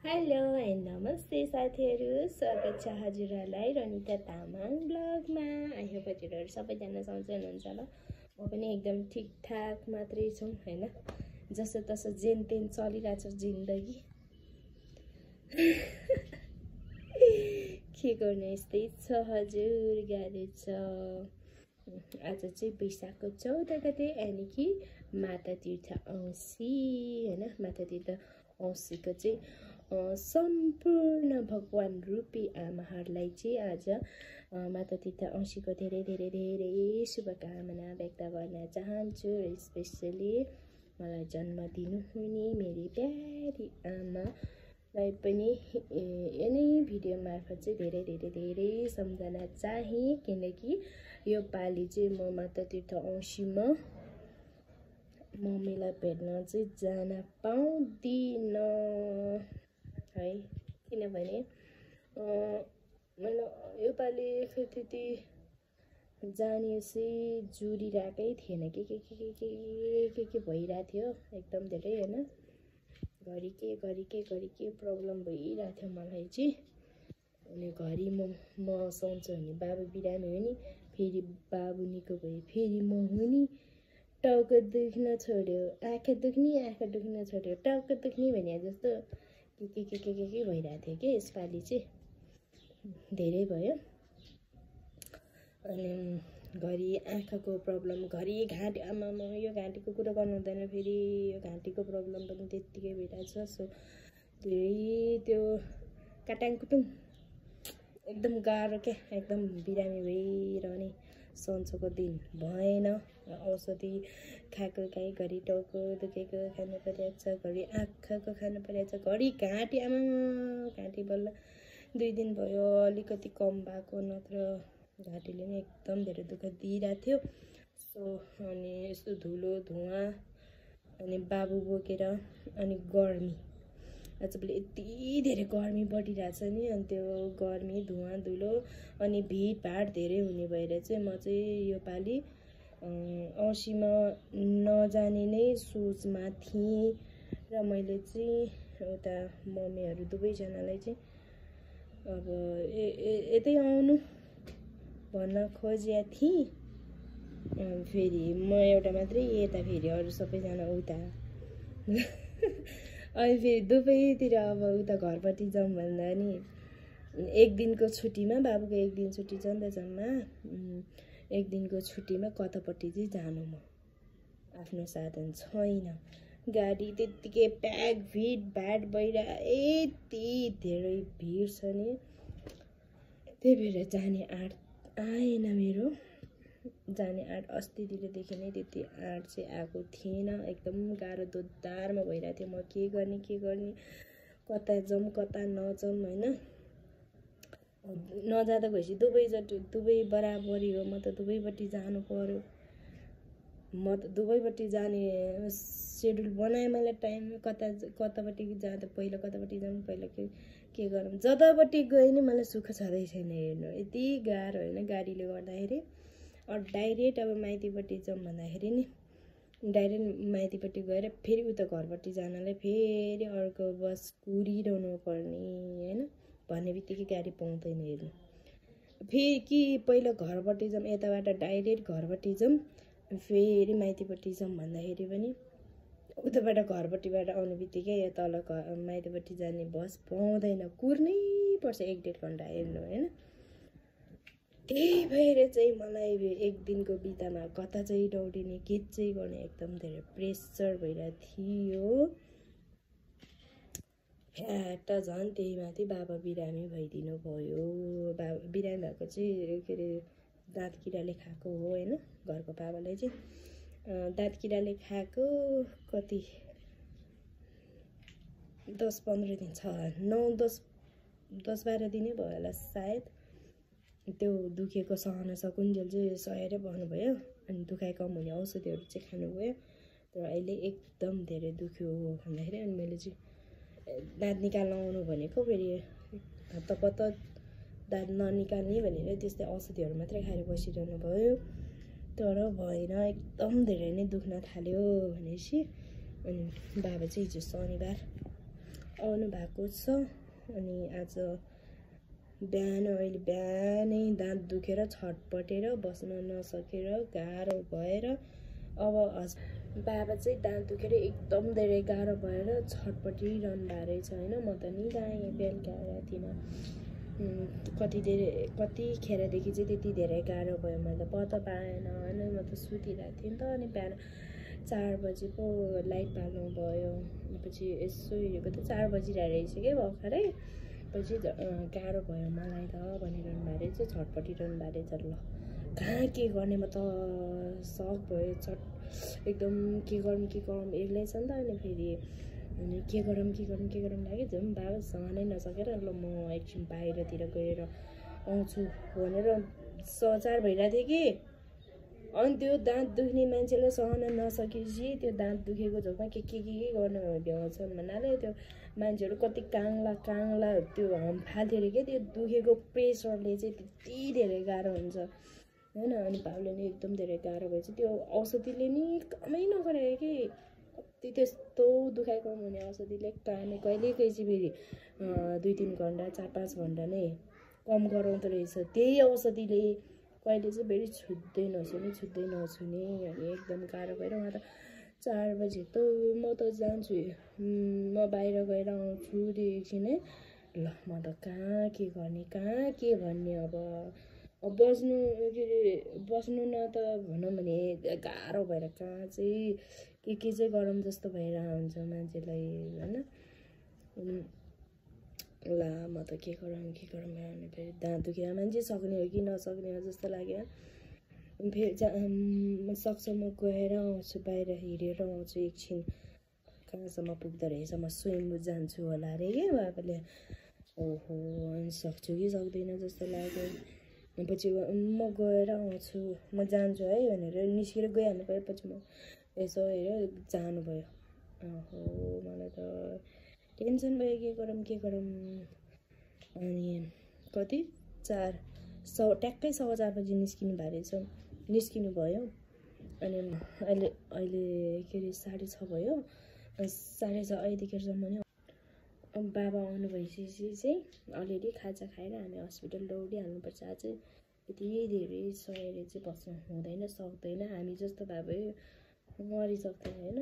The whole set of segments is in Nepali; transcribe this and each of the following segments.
हेलो एन्ड नमस्ते साथीहरू, स्वागत छ हजुरहरूलाई रनिता तामाङ ब्लगमा। आई होप हजुरहरू सबैजना सन्चै हुनुहुन्छ होला। म पनि एकदम ठिकठाक मात्रै छु हैन, जसो तसो जेन तेन चलिरहेछ जिन्दगी। के गर्ने, यस्तै छ हजुर, गाह्रो छ। आज चाहिँ वैशाखको 14 गते यानि कि माता तीर्थ औँसी हैन। माता तीर्थ औँसीको चाहिँ सम्पूर्ण भगवान रूपी आमाहरूलाई चाहिँ आज माता तीर्थ औँसीको धेरै धेरै धेरै शुभकामना व्यक्त गर्न चाहन्छु। स्पेसली मलाई जन्म दिनुहुने मेरी प्यारी आमालाई पनि यनै भिडियो मार्फत चाहिँ धेरै धेरै धेरै सम्झना चाहे, किनकि यो पालि चाहिँ म माता तीर्थ औँसीमा मम्मीलाई भेट्न चाहिँ जान पाउँदिन है, किनभने मैले योपालि खै त्यति जानेपछि जुरिरहेकै थिएन, के भइरहेको थियो एकदम धेरै हैन। घरि के प्रब्लम भइरहेको थियो मलाई चाहिँ। अनि घरि म सन्चो हुने, बाबु बिरामी हुने, फेरि बाबु निको भयो, फेरि म हुने, टाउको दुख्न छोड्यो, आँखा दुख्न छोड्यो, टाउको दुख्ने भने जस्तो के भइरहेको थियो कि यसपालि चाहिँ धेरै भयो। अनि घरि आँखाको प्रब्लम, घरि घाँटी, आमामा यो घाँटीको कुरा गर्नु हुँदैन, फेरि यो घाँटीको प्रब्लम पनि त्यत्तिकै भइरहेछ। सो धेरै त्यो काटाङकुटुङ एकदम गाह्रो क्या, एकदम बिरामी भइरहने। सन्चोको दिन भएन, औषधि खाएको काहीँ घरि टाउको दुखेको खानु परिरहेको छ, घरि आँखाको खानु परिरहेको छ, घरि घाँटी, आमा घाँटी बल्ल 2 दिन भयो अलिकति कम भएको, नत्र घाँटीले नै एकदम धेरै दुःख दिइरहेको थियो। सो अनि यस्तो धुलो धुवा अनि बाबु बोकेर अनि गर्मी, आजकल यति धेरै गर्मी बढिरहेछ नि, अनि त्यो गर्मी धुवा धुलो अनि भिडभाड धेरै हुने भएर चाहिँ म चाहिँ योपालि औँसीमा नजाने नै सोचमा थिएँ। र मैले चाहिँ उता मम्मीहरू दुवैजनालाई चाहिँ अब यतै आउनु भन्न खोजेको थिएँ। फेरि म एउटा मात्रै यता, फेरि अरू सबैजना उता। अनि फेरि दुवैतिर अब उता घरपट्टि जाउँ भन्दा नि 1 दिनको छुट्टीमा, बाबुको 1 दिन छुट्टी छ नि त जम्मा, 1 दिनको छुट्टीमा कतापट्टि चाहिँ जानु, म आफ्नो साधन छैन, गाडी त्यत्तिकै प्याक भिडभाड भइरह, यति धेरै भिड छ नि, त्यही भएर जाने आँट आएन मेरो। जाने आँट अस्तितिरदेखि नै त्यति आँट चाहिँ आएको थिएन, एकदम गाह्रो दोद्धारमा भइरहेको थियो। म के गर्ने, कता जाउँ कता नजाउँ हैन। नजाँदा भएपछि दुवै बराबरी हो, म त दुवैपट्टि जानु पर्यो। म त दुवैपट्टि जाने सेड्युल बनाएँ मैले, टाइम कतापट्टि जाँदा पहिला कतापट्टि जाउँ, पहिला के गरौँ, जतापट्टि गए नि मलाई सुख छँदै छैन हेर्नु, यति गाह्रो होइन गाडीले गर्दाखेरि। डाइरेक्ट अब माइतीपट्टि जाउँ भन्दाखेरि नि डाइरेक्ट माइतीपट्टि गएर फेरि उता घरपट्टि जानलाई फेरि अर्को बस कुरिरहनु पर्ने होइन, भन्ने बित्तिकै गाडी पाउँदैन हेर्नु। फेरि कि पहिला घरपट्टि जाउँ, यताबाट डाइरेक्ट घरपट्टि जाउँ, फेरि माइतीपट्टि जाउँ भन्दाखेरि पनि उताबाट घरपट्टिबाट आउने बित्तिकै या तल माइतीपट्टि जाने बस पाउँदैन, कुर्नै पर्छ 1-1.5 घन्टा हेर्नु होइन। त्यही भएर चाहिँ मलाई 1 दिनको बितामा कता चाहिँ दौडिने, के चाहिँ गर्ने, एकदम धेरै प्रेसर भइरहेको थियो। फ्याट झन् त्यही माथि बाबा बिरामी भइदिनु भयो। बाबा बिरामी भएको चाहिँ के अरे दाँत किराले खाएको हो होइन, घरको बाबालाई चाहिँ दाँत किराले खाएको कति 10-15 दिन छ, 9-10-12 दिनै भयो होला सायद। त्यो दुखेको सहन सकुन्जेल चाहिँ सहेरै बस्नुभयो, अनि दुखाइ कम हुने औषधिहरू चाहिँ खानुभयो। तर अहिले एकदम धेरै दुख्यो भन्दाखेरि अनि मैले चाहिँ दाँत निकाल्न आउनु भनेको, फेरि हत्तपत्त दाँत ननिकाल्ने भनेर त्यस्तै औषधिहरू मात्रै खाएर बसिरहनु भयो। तर भएन, एकदम धेरै नै दुख्न थाल्यो भनेपछि अनि बाबा चाहिँ हिजो शनिबार आउनु भएको छ। अनि आज अहिले बिहानै दाँत दुखेर छटपटेर बस्न नसकेर गाह्रो भएर अब बाबा चाहिँ दाँत दुखेर एकदम धेरै गाह्रो भएर छटपटिरहनु भएको रहेछ होइन। म त नि गएँ बेलुका रातिमा कतिखेरदेखि चाहिँ त्यति धेरै गाह्रो भयो मैले पत्ता पाएन होइन। म त सुतिरहेको थिएँ नि त। अनि बिहान 4 बजी पो लाइट बाल्नु भयो। पछि यसो हेरेको त 4 बजिरहेको रहेछ क्या भर्खरै। पछि गाह्रो भयो मलाई त भनिरहनु भएको रहेछ, छटपटिरहनु भएको रहेछ। ल कहाँ के गर्ने, म त सक भयो एकदम के गरौँ एक्लै छ नि त। अनि फेरि के गरौँ लाग्यो। झन् बाबा सहनै नसकेर ल म एकछिन बाहिरतिर गएर आउँछु भनेर 4 भइरहेको थियो कि। अनि त्यो दाँत दुख्ने मान्छेलाई सहन नसकेपछि त्यो दाँत दुखेको झोकमा के गर्ने भ्याउँछन् भन्नाले त्यो मान्छेहरू कति काङ्ला त्यो फाल्थ्यो अरे क्या। त्यो दुखेको प्रेसरले चाहिँ त्यति धेरै गाह्रो हुन्छ होइन। अनि बाबुले नि एकदम धेरै गाह्रो भएछ। त्यो औषधिले नि कमै नगरे कि कति त्यस्तो दुखाइको हुने औषधिले कामै कहिले चाहिँ फेरि 2-3 घन्टा 4-5 घन्टा नै कम गराउँदो रहेछ त्यही औषधिले। कहिले चाहिँ फेरि छुट्दै नछुने अनि एकदम गाह्रो भएर उहाँ त 4 बजी त म त जान्छु, म बाहिर गएर आउँछु एकछिन है। ल म त कहाँ के भन्ने अब बस्नु न त भनौँ भने गाह्रो भएर कहाँ चाहिँ के चाहिँ गरौँ जस्तो भएर हुन्छ मान्छेलाई होइन। ल म त के गरौँ अनि फेरि दाँत दुखेर मान्छे सक्ने हो कि नसक्ने हो जस्तो लाग्यो। फेरि सक्छ म गएर आउँछु, बाहिर हिँडेर आउँछु एकछिन कहाँसम्म पुग्दो रहेछ। म स्वयम्भू जान्छु होला अरे क्या बाबाले। ओहो अनि सक्छु कि सक्दैन जस्तो लाग्यो। पछि म गएर आउँछु, म जान्छु है भनेर निस्केर गइहाल्नु भयो। पछि म यसो हेरेर जानुभयो। ओहो मलाई त टेन्सन भयो के गरौँ। अनि कति 4 ट्याक्कै 4:15 बजी निस्किनु भयो। अनि अहिले के अरे 6:30 भयो। 6:30 अहिलेखेरसम्म नि बाबा आउनु भइसकेपछि चाहिँ अलिअलि खाजा खाएर हामी हस्पिटल दौडिहाल्नुपर्छ। आज यति धेरै सहेर चाहिँ बस्नु हुँदैन सक्दैन। हामी जस्तो भए भए मरिसक्दैन होइन।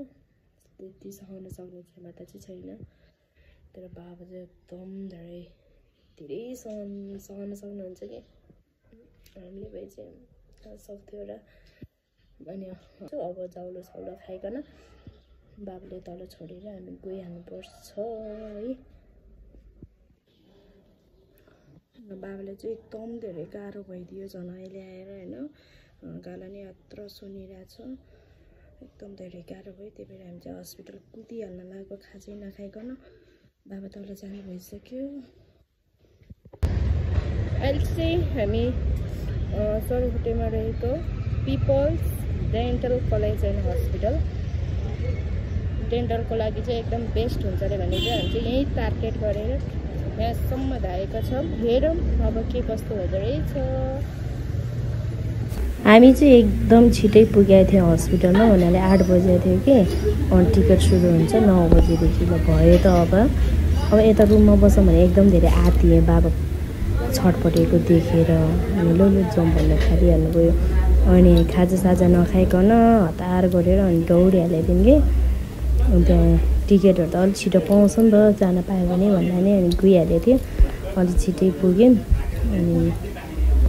त्यति सहन सक्ने क्षमता चाहिँ छैन। तर बाबा चाहिँ एकदम धेरै सहन सक्नुहुन्छ कि हामीले भए चाहिँ सक्थ्यो र। अनि अब जाउलो खाइकन बाबाले तल छोडेर हामी गइहाल्नुपर्छ है। बाबाले चाहिँ एकदम धेरै गाह्रो भइदियो झन् अहिले आएर होइन। गाला नि यत्रो सुनिरहेछ, एकदम धेरै गाह्रो भयो। त्यही भएर हामी चाहिँ हस्पिटल कुदिहाल्न लाग्यो खाजै नखाइकन। बाबा तल जानु भइसक्यो। अहिले चाहिँ हामी सरहुटेमा रहेको peoples dental college and hospital डेन्टलको लागि चाहिँ एकदम बेस्ट हुन्छ अरे भने चाहिँ हामी चाहिँ यहीँ टार्गेट गरेर यहाँसम्म धाएका छौँ। हेरौँ अब के कस्तो हुँदो रहेछ। हामी चाहिँ एकदम छिटै पुगेको थियौँ हस्पिटलमा भन्नाले 8 बजेको थियो कि। अनि टिकट सुरु हुन्छ 9 बजेदेखि। ल भयो त अब यता रुममा बसौँ भने एकदम धेरै आत्तिएँ बाबा छटपटेको देखेर। अनि लो जाउँ भनेर खाइहाल्नु गयो। अनि खाजा नखाइकन हतार गरेर अनि दौडिहालेको थियौँ कि। अनि त्यहाँ टिकटहरू त अलिक छिटो पाउँछ नि त जान पायो भने भन्दा नि। अनि गइहालेको थियो, अलिक छिटै पुग्यौँ। अनि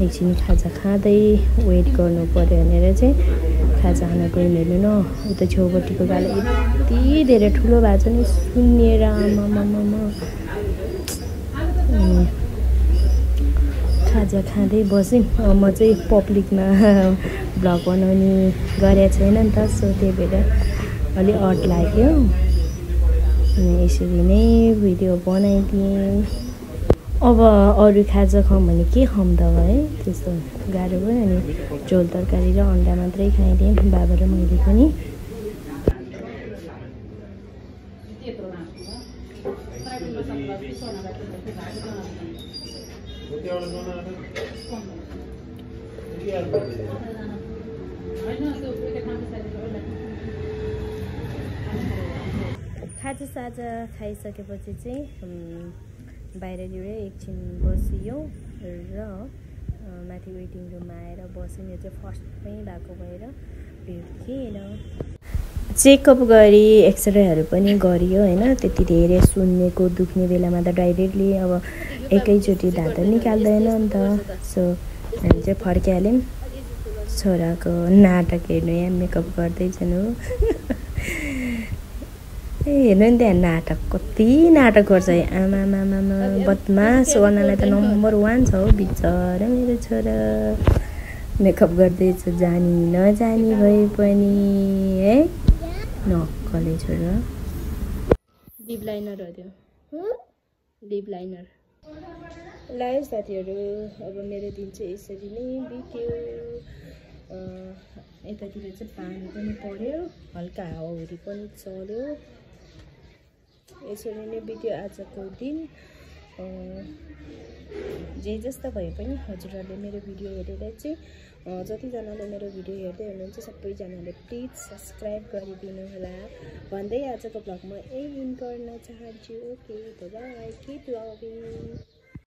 एकछिन खाजा खाँदै वेट गर्नु पऱ्यो भनेर चाहिँ खाजा खान गयौँ। हेर्नु न उता छेउपट्टिको गाला यति धेरै ठुलो भएको छ नि सुन्निएर आमामामा। खाजा खाँदै बस्यौँ। म चाहिँ पब्लिकमा भ्लग बनाउने गरेको छैन नि त, सो त्यही भएर अलि अड लाग्यो। अनि यसरी नै भिडियो बनाइदिएँ। अब अरू खाजा खाऊँ भने के खाऊँ त है, त्यस्तो गाह्रो भयो। अनि झोल तरकारी र अन्डा मात्रै खाइदिएँ बाबा र मैले पनि। खाजासाजा खाइसकेपछि चाहिँ बाहिरतिर एकछिन बसियो र माथि वेटिङ रुममा आएर बस्यो। यो चाहिँ फर्स्टमै भएको भएर भिड थिएन। चेकअप गरी एक्सरेहरू पनि गरियो होइन। त्यति धेरै सुन्नेको दुख्ने बेलामा त डाइरेक्टली अब एकैचोटि धातो निकाल्दैन नि त। सो हामी चाहिँ फर्किहाल्यौँ। छोराको नाटक हेर्नु यहाँ मेकअप गर्दैछन् हो। हेर्नु नि त्यहाँ नाटक कति नाटक गर्छ आमामामा बदमास गर्नलाई त नम्बर 1 छ हो बिचरा मेरो छोरा। मेकअप गर्दैछ जानी नजानी भए पनि है नक्कले छोरा। लिप लाइनर हो त्यो लिप लाइनर। ल साथीहरू अब मेरो दिन चाहिँ यसरी नै बित्यो। यतातिर चाहिँ पानी पनि पर्यो हल्का हावाहुरी पनि चल्यो। यसरी नै बित्यो आजको दिन। जे जस्तो भए पनि हजुरहरूले मेरो भिडियो हेरेर चाहिँ जतिजनाले मेरो भिडियो हेर्दै हुनुहुन्छ सबैजनाले प्लिज सब्सक्राइब गरिदिनु होला भन्दै आजको भ्लग म यही इन गर्न चाहन्छु। Okay by, keep loving.